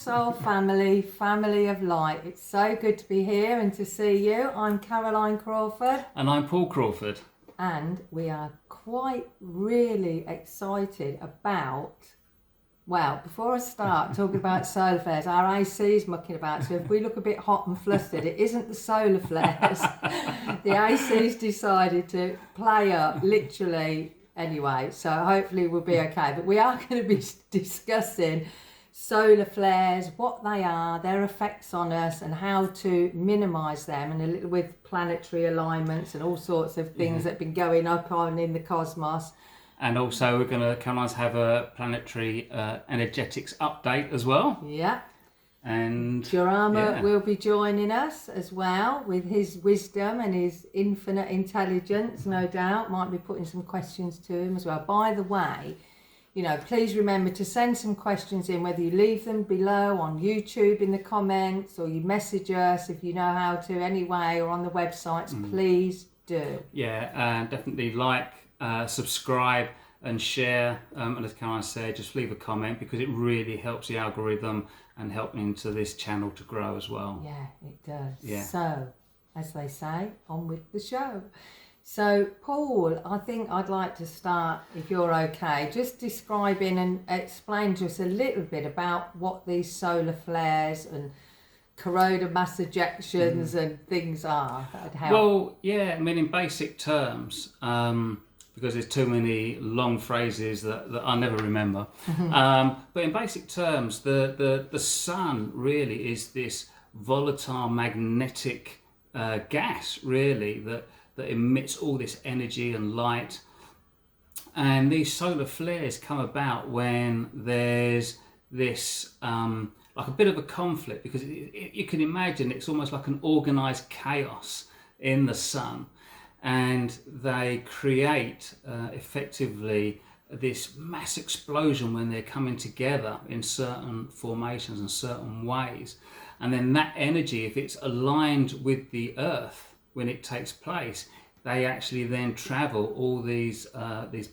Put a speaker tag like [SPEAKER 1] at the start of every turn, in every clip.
[SPEAKER 1] soul family, family of light. It's so good to be here and to see you. I'm Caroline Crawford.
[SPEAKER 2] And I'm Paul Crawford.
[SPEAKER 1] And we are quite really excited about, well, before I start talking about solar flares, our AC is mucking about, so if we look a bit hot and flustered, it isn't the solar flares. The AC's decided to play up, literally, anyway, so hopefully we'll be okay. But we are going to be discussing solar flares, what they are, their effects on us, and how to minimise them, and a little with planetary alignments and all sorts of things that have been going up on in the cosmos.
[SPEAKER 2] And also we're going to come on to have a planetary energetics update as well.
[SPEAKER 1] Yeah.
[SPEAKER 2] And
[SPEAKER 1] Jorama will be joining us as well with his wisdom and his infinite intelligence, no doubt. Might be putting some questions to him as well. By the way, you know, please remember to send some questions in, whether you leave them below on YouTube in the comments or you message us if you know how to anyway, or on the websites, please do.
[SPEAKER 2] Yeah, and definitely like, subscribe and share. And as Caroline said, just leave a comment because it really helps the algorithm and helping to this channel to grow as well.
[SPEAKER 1] Yeah, it does.
[SPEAKER 2] Yeah.
[SPEAKER 1] So, as they say, on with the show. So, Paul, I think I'd like to start, if you're okay, just describing and explain to us a little bit about what these solar flares and coronal mass ejections and things are. That'd help.
[SPEAKER 2] Well, yeah, I mean, in basic terms, because there's too many long phrases that I never remember. But in basic terms, the sun really is this volatile magnetic gas, really, that emits all this energy and light. And these solar flares come about when there's this like a bit of a conflict, because you can imagine it's almost like an organized chaos in the sun, and they create effectively this mass explosion when they're coming together in certain formations and certain ways. And then that energy, if it's aligned with the earth when it takes place, they actually then travel all these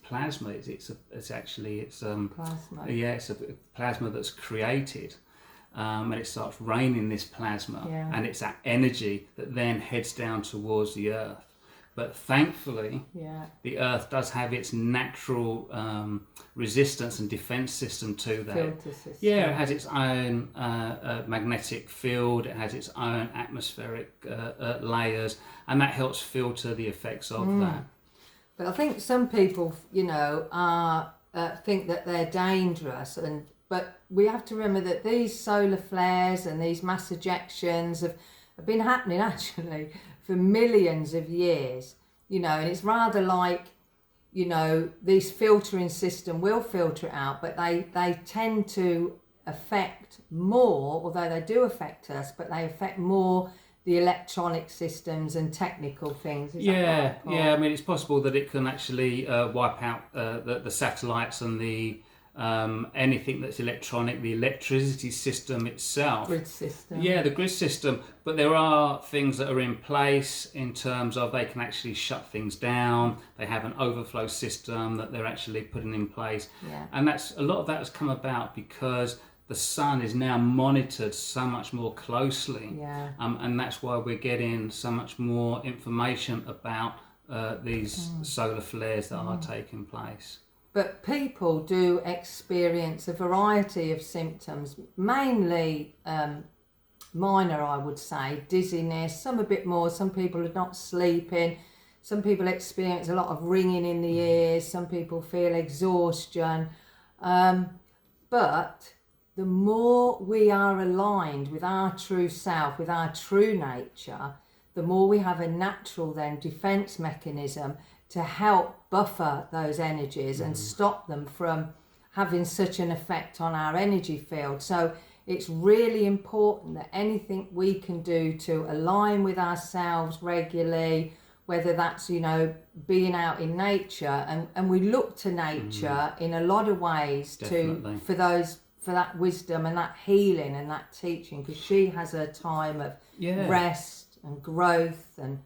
[SPEAKER 2] plasma. It's
[SPEAKER 1] Plasma.
[SPEAKER 2] Yeah, it's a plasma that's created, and it starts raining this plasma, and it's that energy that then heads down towards the earth. But thankfully, the earth does have its natural resistance and defense system to that.
[SPEAKER 1] Filter system.
[SPEAKER 2] Yeah, it has its own magnetic field, it has its own atmospheric layers, and that helps filter the effects of that.
[SPEAKER 1] But I think some people, you know, think that they're dangerous, but we have to remember that these solar flares and these mass ejections have been happening actually for millions of years, you know, and it's rather like, you know, these filtering system will filter it out, but they tend to affect more, although they do affect us, but they affect more the electronic systems and technical things. Is that right, Paul?
[SPEAKER 2] I mean, it's possible that it can actually wipe out the satellites and the anything that's electronic, the electricity system itself.
[SPEAKER 1] Grid system.
[SPEAKER 2] Yeah, the grid system. But there are things that are in place in terms of they can actually shut things down. They have an overflow system that they're actually putting in place.
[SPEAKER 1] Yeah.
[SPEAKER 2] And a lot of that has come about because the sun is now monitored so much more closely.
[SPEAKER 1] Yeah.
[SPEAKER 2] And that's why we're getting so much more information about these solar flares that are taking place.
[SPEAKER 1] But people do experience a variety of symptoms, mainly minor, I would say, dizziness, some a bit more, some people are not sleeping, some people experience a lot of ringing in the ears, some people feel exhaustion. But the more we are aligned with our true self, with our true nature, the more we have a natural then defense mechanism to help buffer those energies and stop them from having such an effect on our energy field. So it's really important that anything we can do to align with ourselves regularly, whether that's, you know, being out in nature, and we look to nature in a lot of ways for that wisdom and that healing and that teaching, because she has a time of rest and growth and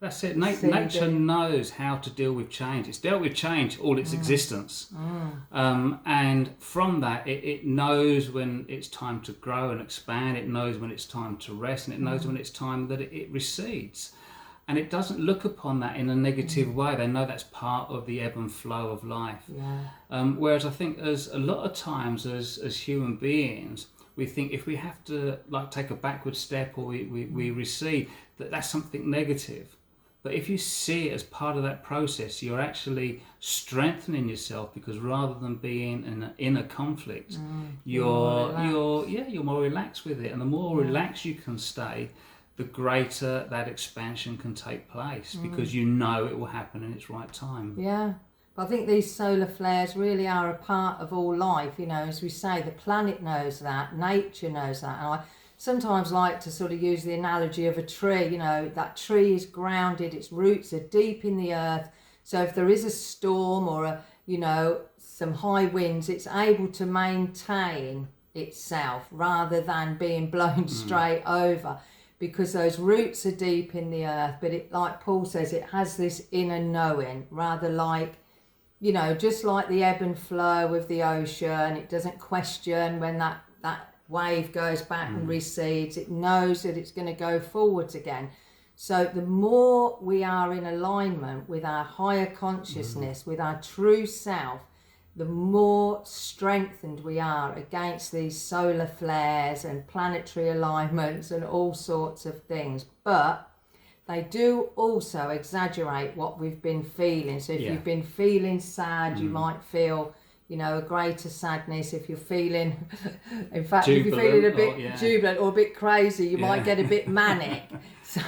[SPEAKER 2] That's it.
[SPEAKER 1] See
[SPEAKER 2] Nature
[SPEAKER 1] the-
[SPEAKER 2] knows how to deal with change. It's dealt with change all its existence. And from that, it knows when it's time to grow and expand. It knows when it's time to rest, and it knows when it's time that it recedes. And it doesn't look upon that in a negative way. They know that's part of the ebb and flow of life.
[SPEAKER 1] Yeah.
[SPEAKER 2] Whereas I think as a lot of times as human beings, we think if we have to like take a backward step or we recede, that's something negative. But if you see it as part of that process, you're actually strengthening yourself, because rather than being in an inner conflict, you're more relaxed with it. And the more relaxed you can stay, the greater that expansion can take place, because you know it will happen in its right time.
[SPEAKER 1] Yeah. But I think these solar flares really are a part of all life. You know, as we say, the planet knows that, nature knows that. And I sometimes like to sort of use the analogy of a tree. You know, that tree is grounded, its roots are deep in the earth. So if there is a storm or some high winds, it's able to maintain itself rather than being blown straight over, because those roots are deep in the earth. But it, like Paul says, it has this inner knowing, rather like, just like the ebb and flow of the ocean. It doesn't question when that wave goes back and recedes. It knows that it's going to go forwards again. So the more we are in alignment with our higher consciousness, with our true self, the more strengthened we are against these solar flares and planetary alignments and all sorts of things. But they do also exaggerate what we've been feeling. So if you've been feeling sad, you might feel, a greater sadness. If you're feeling, in fact,
[SPEAKER 2] Jubilant,
[SPEAKER 1] if you're feeling a bit jubilant or a bit crazy, you might get a bit manic. So,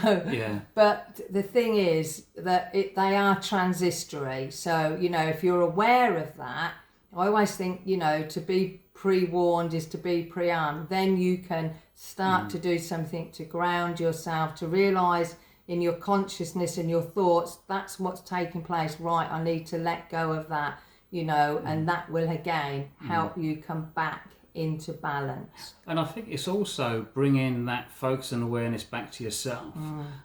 [SPEAKER 1] but the thing is that they are transitory. So, if you're aware of that, I always think, to be pre-warned is to be pre-armed. Then you can start to do something to ground yourself, to realise in your consciousness and your thoughts, that's what's taking place. Right, I need to let go of that, and that will again help you come back into balance.
[SPEAKER 2] And I think it's also bringing that focus and awareness back to yourself.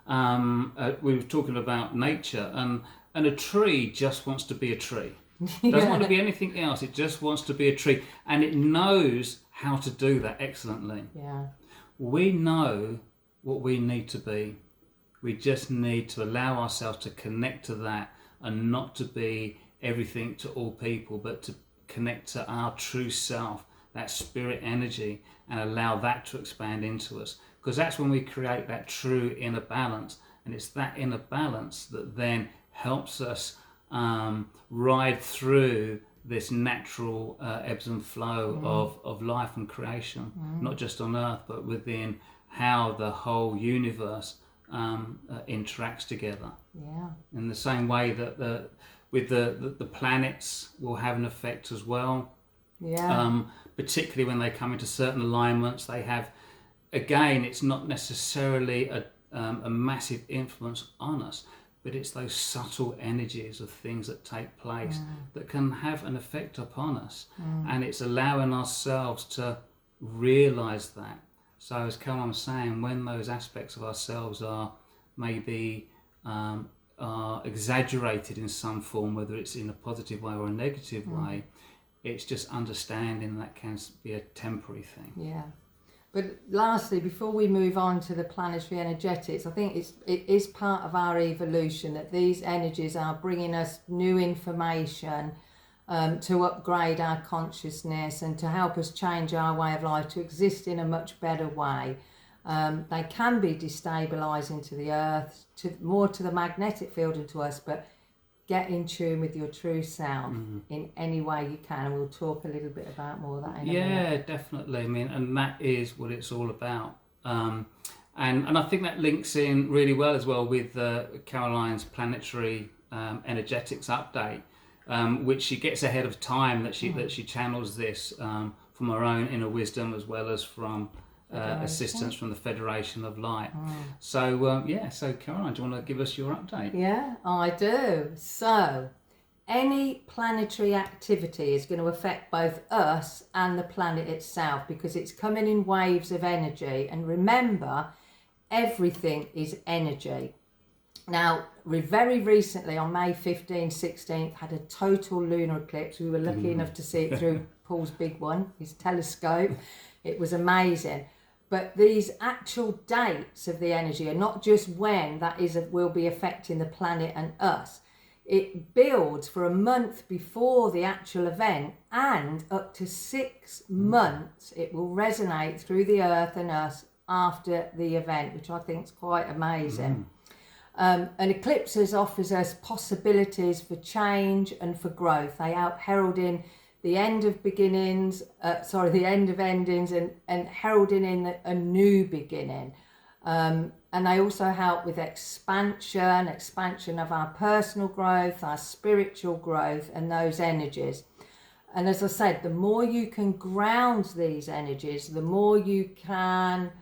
[SPEAKER 2] We were talking about nature, and a tree just wants to be a tree. Doesn't want to be anything else. It just wants to be a tree, and it knows how to do that excellently.
[SPEAKER 1] Yeah.
[SPEAKER 2] We know what we need to be. We just need to allow ourselves to connect to that, and not to be everything to all people, but to connect to our true self, that spirit energy, and allow that to expand into us. Because that's when we create that true inner balance, and it's that inner balance that then helps us ride through this natural ebbs and flow of life and creation, not just on Earth, but within how the whole universe interacts together.
[SPEAKER 1] Yeah.
[SPEAKER 2] In the same way that the planets will have an effect as well.
[SPEAKER 1] Yeah.
[SPEAKER 2] Particularly when they come into certain alignments, they have, again, it's not necessarily a massive influence on us, but it's those subtle energies of things that take place that can have an effect upon us. And it's allowing ourselves to realize that. So as Caroline was saying, when those aspects of ourselves are maybe are exaggerated in some form, whether it's in a positive way or a negative way, it's just understanding that can be a temporary thing.
[SPEAKER 1] Yeah. But lastly, before we move on to the planetary energetics, I think it is part of our evolution that these energies are bringing us new information to upgrade our consciousness and to help us change our way of life, to exist in a much better way. They can be destabilising to the earth, more to the magnetic field and to us, but get in tune with your true self in any way you can, and we'll talk a little bit about more of that in a minute.
[SPEAKER 2] Definitely. I mean, and that is what it's all about. And I think that links in really well as well with Caroline's planetary energetics update, which she gets ahead of time, that she channels this from her own inner wisdom as well as from assistance from the Federation of Light. So so Caroline, do you want to give us your update?
[SPEAKER 1] Yeah, I do. So any planetary activity is going to affect both us and the planet itself, because it's coming in waves of energy. And remember, everything is energy. Now, we very recently, on May 15th, 16th, had a total lunar eclipse. We were lucky enough to see it through Paul's big one, his telescope. It was amazing. But these actual dates of the energy are not just when that will be affecting the planet and us. It builds for a month before the actual event, and up to 6 months it will resonate through the earth and us after the event, which I think is quite amazing. And eclipses offers us possibilities for change and for growth. They help heralding the end of beginnings, the end of endings, and heralding in a new beginning. And they also help with expansion of our personal growth, our spiritual growth, and those energies. And as I said, the more you can ground these energies, the more you can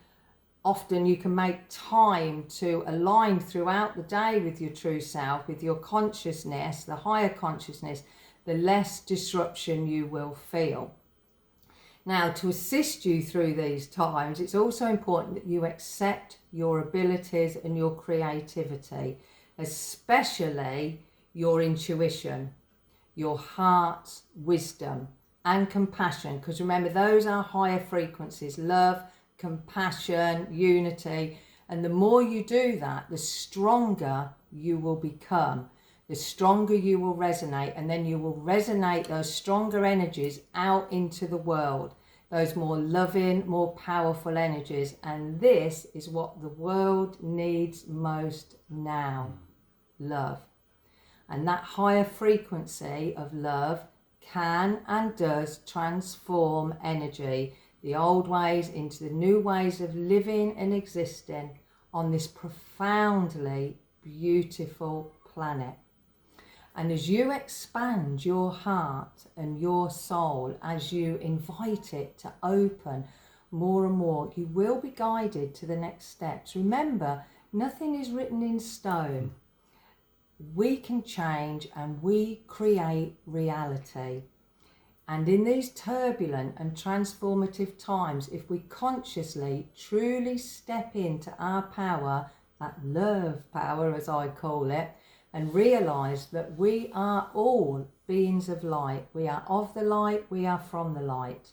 [SPEAKER 1] make time to align throughout the day with your true self, with your consciousness, the higher consciousness, the less disruption you will feel. Now, to assist you through these times, it's also important that you accept your abilities and your creativity, especially your intuition, your heart's wisdom and compassion, because remember, those are higher frequencies: love, compassion, unity. And the more you do that, the stronger you will become, the stronger you will resonate, and then you will resonate those stronger energies out into the world, those more loving, more powerful energies. And this is what the world needs most now: love. And that higher frequency of love can and does transform energy, the old ways into the new ways of living and existing on this profoundly beautiful planet. And as you expand your heart and your soul, as you invite it to open more and more, you will be guided to the next steps. Remember, nothing is written in stone. We can change and we create reality. And in these turbulent and transformative times, if we consciously, truly step into our power, that love power as I call it, and realise that we are all beings of light. We are of the light, we are from the light.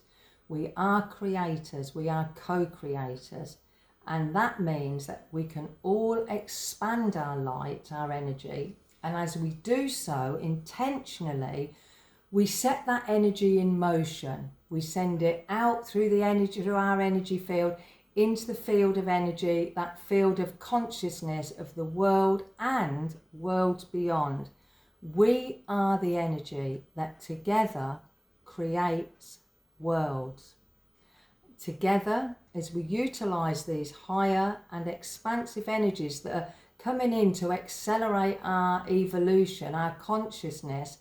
[SPEAKER 1] We are creators, we are co-creators. And that means that we can all expand our light, our energy. And as we do so intentionally, we set that energy in motion. We send it out through our energy field, into the field of energy, that field of consciousness of the world and worlds beyond. We are the energy that together creates worlds. Together, as we utilise these higher and expansive energies that are coming in to accelerate our evolution, our consciousness,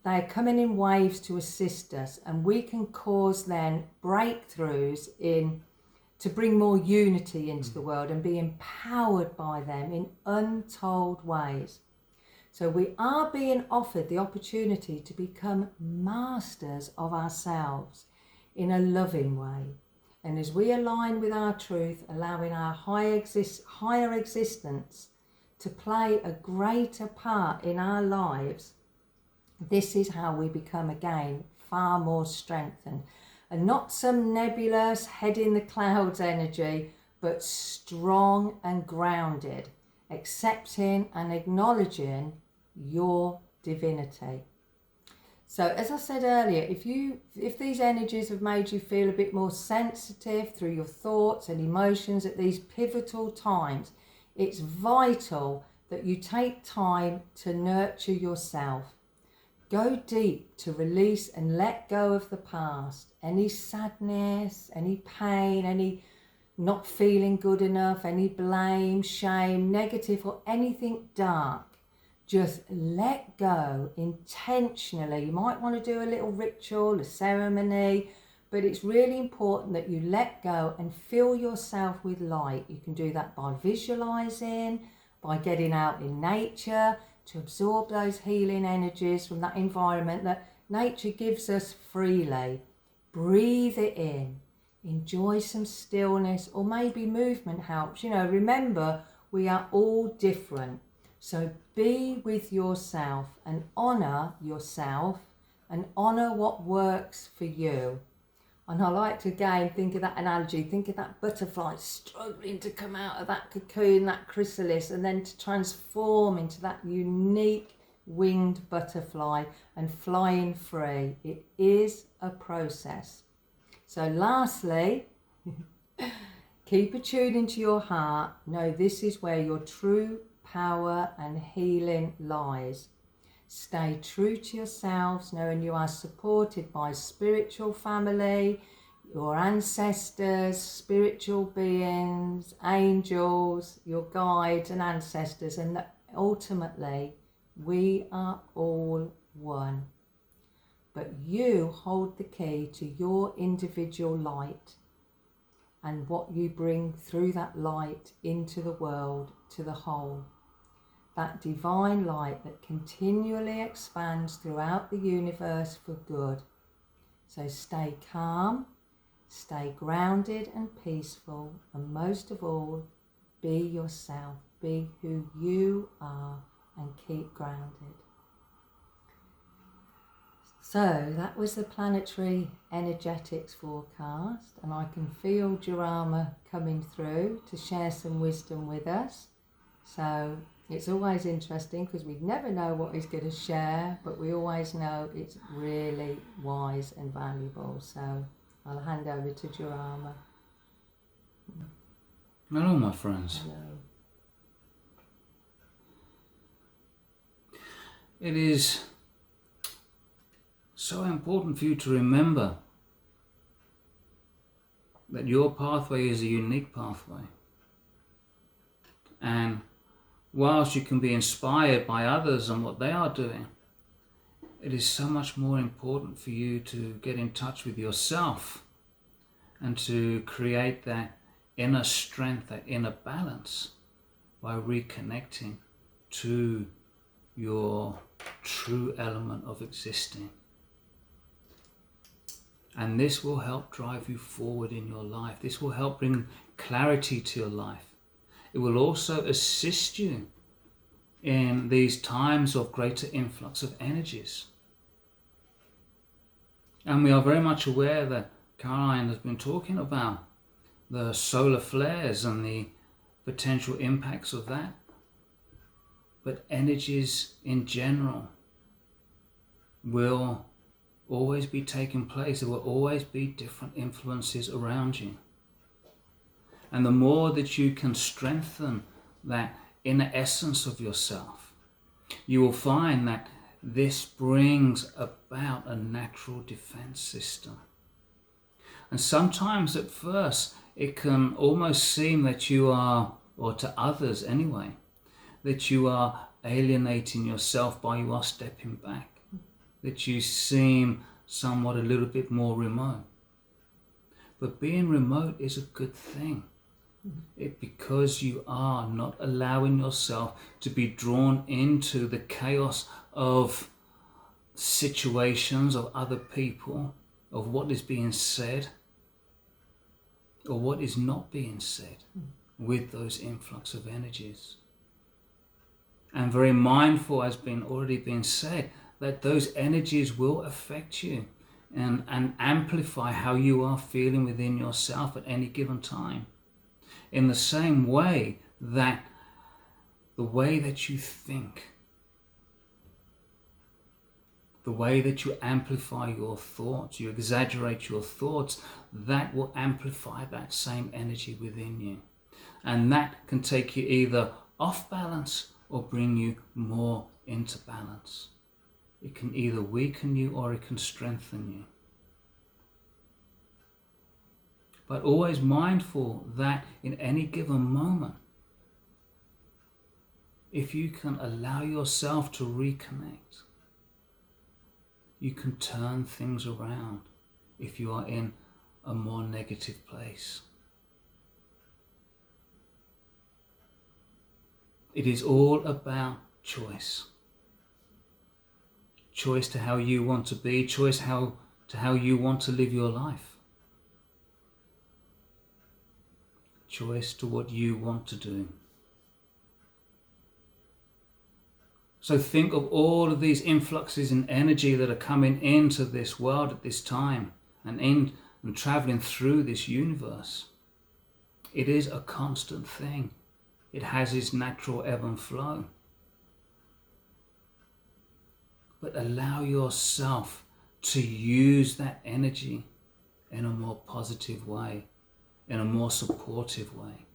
[SPEAKER 1] they are coming in waves to assist us, and we can cause then breakthroughs to bring more unity into the world and be empowered by them in untold ways. So we are being offered the opportunity to become masters of ourselves in a loving way. And as we align with our truth, allowing our higher existence to play a greater part in our lives, this is how we become again far more strengthened. And not some nebulous head in the clouds energy, but strong and grounded, accepting and acknowledging your divinity. So as I said earlier, if these energies have made you feel a bit more sensitive through your thoughts and emotions at these pivotal times, it's vital that you take time to nurture yourself. Go deep to release and let go of the past. Any sadness, any pain, any not feeling good enough, any blame, shame, negative, or anything dark. Just let go intentionally. You might want to do a little ritual, a ceremony, but it's really important that you let go and fill yourself with light. You can do that by visualizing, by getting out in nature, to absorb those healing energies from that environment that nature gives us freely. Breathe it in. Enjoy some stillness, or maybe movement helps. Remember, we are all different. So be with yourself and honour what works for you. And I like to again think of that analogy, think of that butterfly struggling to come out of that cocoon, that chrysalis, and then to transform into that unique winged butterfly and flying free. It is a process. So lastly, keep attuned into your heart. Know this is where your true power and healing lies. Stay true to yourselves, knowing you are supported by spiritual family, your ancestors, spiritual beings, angels, your guides and ancestors, and that ultimately we are all one. But you hold the key to your individual light and what you bring through that light into the world, to the whole. That divine light that continually expands throughout the universe for good. So stay calm, stay grounded and peaceful, and most of all, be yourself, be who you are, and keep grounded. So that was the planetary energetics forecast, and I can feel Jurama coming through to share some wisdom with us. So it's always interesting because we never know what he's going to share, but we always know it's really wise and valuable. So I'll hand over to Jurama.
[SPEAKER 2] Hello, my friends.
[SPEAKER 1] Hello.
[SPEAKER 2] It is so important for you to remember that your pathway is a unique pathway. And whilst you can be inspired by others and what they are doing, it is so much more important for you to get in touch with yourself and to create that inner strength, that inner balance by reconnecting to your true element of existing. And this will help drive you forward in your life. This will help bring clarity to your life. It will also assist you in these times of greater influx of energies. And we are very much aware that Caroline has been talking about the solar flares and the potential impacts of that. But energies in general will always be taking place. There will always be different influences around you. And the more that you can strengthen that inner essence of yourself, you will find that this brings about a natural defense system. And sometimes at first it can almost seem that you are, or to others anyway, that you are alienating yourself by you are stepping back, that you seem somewhat a little bit more remote. But being remote is a good thing. Because you are not allowing yourself to be drawn into the chaos of situations, of other people, of what is being said or what is not being said with those influx of energies. And very mindful, as already been said, that those energies will affect you and amplify how you are feeling within yourself at any given time. In the same way that the way that you think, the way that you amplify your thoughts, you exaggerate your thoughts, that will amplify that same energy within you. And that can take you either off balance or bring you more into balance. It can either weaken you or it can strengthen you. But always mindful that in any given moment, if you can allow yourself to reconnect, you can turn things around if you are in a more negative place. It is all about choice. Choice to how you want to be, choice to how you want to live your life. Choice to what you want to do. So think of all of these influxes in energy that are coming into this world at this time and traveling through this universe. It is a constant thing. It has its natural ebb and flow. But allow yourself to use that energy in a more positive way, in a more supportive way,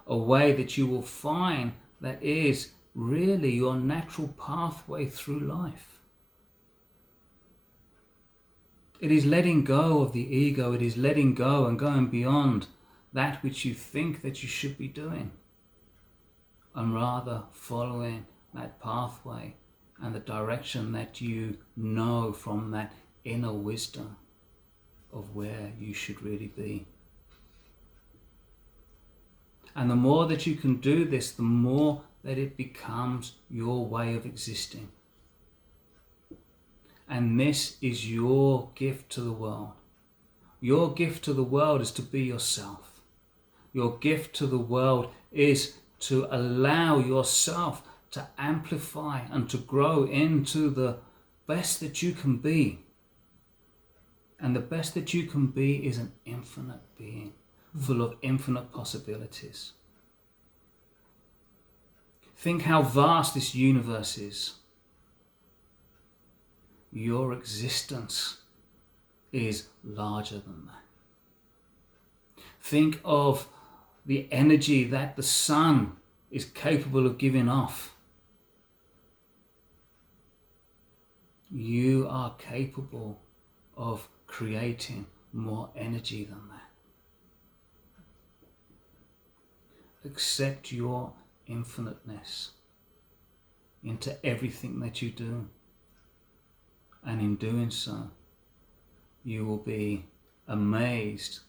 [SPEAKER 2] a way that you will find that is really your natural pathway through life. It is letting go of the ego. It is letting go and going beyond that which you think that you should be doing, and rather following that pathway and the direction that you know from that inner wisdom of where you should really be. And the more that you can do this, the more that it becomes your way of existing. And this is your gift to the world. Your gift to the world is to be yourself. Your gift to the world is to allow yourself to amplify and to grow into the best that you can be. And the best that you can be is an infinite being, full of infinite possibilities. Think how vast this universe is. Your existence is larger than that. Think of the energy that the sun is capable of giving off. You are capable of creating more energy than that. Accept your infiniteness into everything that you do. And in doing so, you will be amazed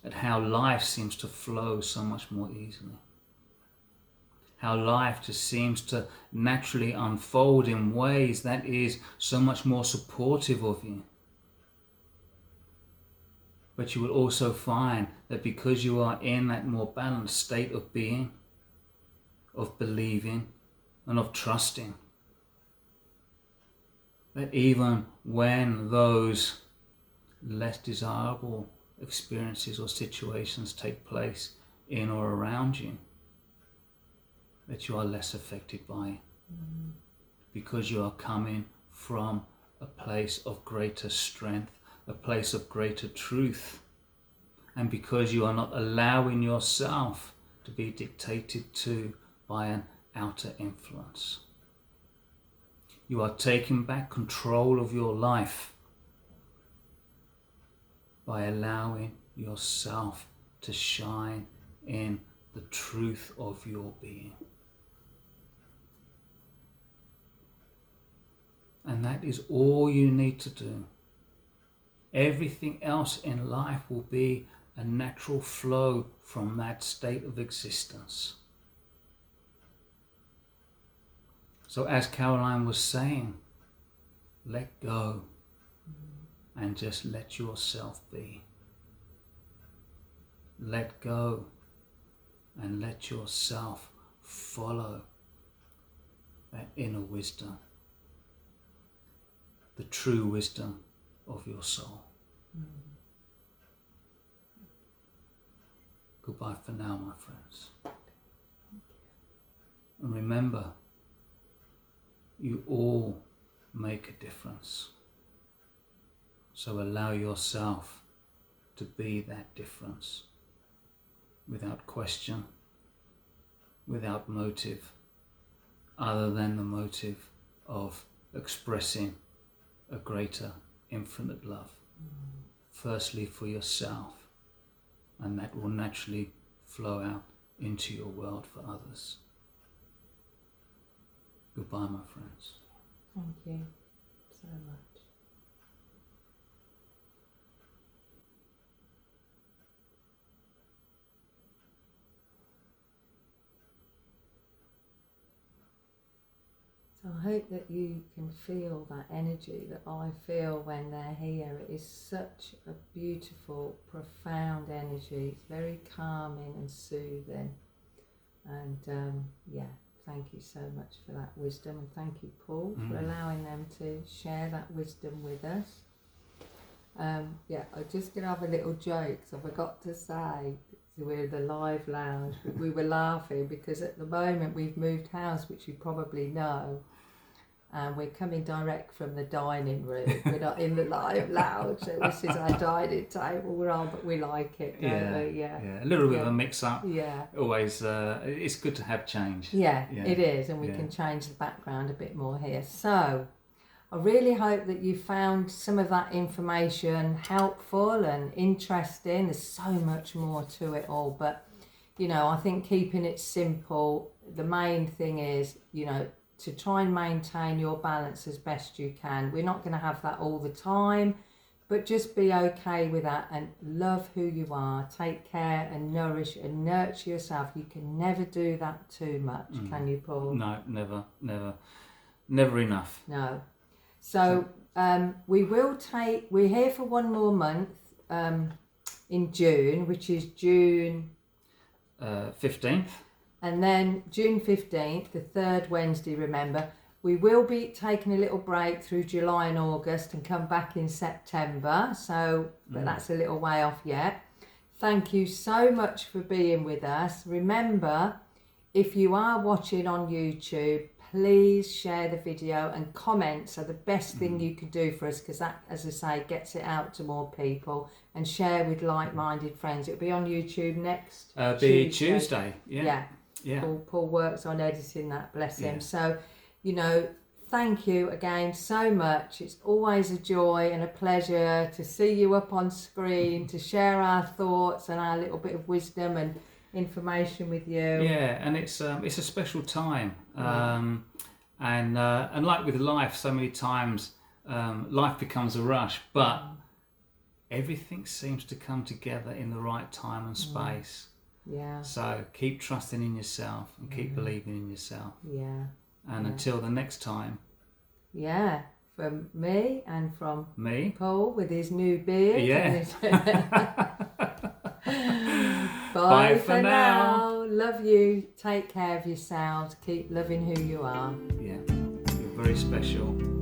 [SPEAKER 2] at how life seems to flow so much more easily. How life just seems to naturally unfold in ways that is so much more supportive of you. But you will also find that because you are in that more balanced state of being, of believing, and of trusting, that even when those less desirable experiences or situations take place in or around you, that you are less affected by it. Because you are coming from a place of greater strength, a place of greater truth, and because you are not allowing yourself to be dictated to by an outer influence. You are taking back control of your life by allowing yourself to shine in the truth of your being. And that is all you need to do. Everything else in life will be a natural flow from that state of existence. So as Caroline was saying, let go and just let yourself be. Let go and let yourself follow that inner wisdom, the true wisdom of your soul. Goodbye for now, my friends. And remember, you all make a difference. So allow yourself to be that difference without question, without motive, other than the motive of expressing a greater infinite love. Firstly for yourself, and that will naturally flow out into your world for others. Goodbye, my friends.
[SPEAKER 1] Thank you so much. So I hope that you can feel that energy that I feel when they're here. It is such a beautiful, profound energy. It's very calming and soothing. And yeah, thank you so much for that wisdom, and thank you, Paul, for allowing them to share that wisdom with us. I'm just going to have a little joke, so I forgot to say, we're the live lounge, but we were laughing because at the moment we've moved house, which you probably know, and we're coming direct from the dining room. We're not in the live lounge, so this is our dining table we're on, but we like it, don't we?
[SPEAKER 2] Yeah, a little bit of a mix-up.
[SPEAKER 1] Yeah.
[SPEAKER 2] Always, it's good to have change.
[SPEAKER 1] Yeah, it is, and we can change the background a bit more here. So, I really hope that you found some of that information helpful and interesting. There's so much more to it all, but, I think keeping it simple, the main thing is, to try and maintain your balance as best you can. We're not going to have that all the time, but just be okay with that and love who you are. Take care and nourish and nurture yourself. You can never do that too much, can you, Paul?
[SPEAKER 2] No, never enough.
[SPEAKER 1] No. So we're here for one more month in June, which is June
[SPEAKER 2] 15th.
[SPEAKER 1] And then June 15th, the third Wednesday, remember, we will be taking a little break through July and August and come back in September. So, but that's a little way off yet. Thank you so much for being with us. Remember, if you are watching on YouTube, please share the video, and comments are the best thing you can do for us, because that, as I say, gets it out to more people, and share with like-minded friends. It'll be on YouTube next
[SPEAKER 2] Tuesday. Yeah.
[SPEAKER 1] Paul works on editing that, bless him. So, thank you again so much. It's always a joy and a pleasure to see you up on screen, to share our thoughts and our little bit of wisdom and information with you.
[SPEAKER 2] Yeah, and it's a special time. And like with life, so many times life becomes a rush, but everything seems to come together in the right time and space.
[SPEAKER 1] Yeah.
[SPEAKER 2] So keep trusting in yourself and keep believing in yourself.
[SPEAKER 1] Yeah.
[SPEAKER 2] And until the next time.
[SPEAKER 1] Yeah. From me and from
[SPEAKER 2] me,
[SPEAKER 1] Paul with his new beard.
[SPEAKER 2] Yeah.
[SPEAKER 1] Bye for now. Love you. Take care of yourselves. Keep loving who you are.
[SPEAKER 2] Yeah. You're very special.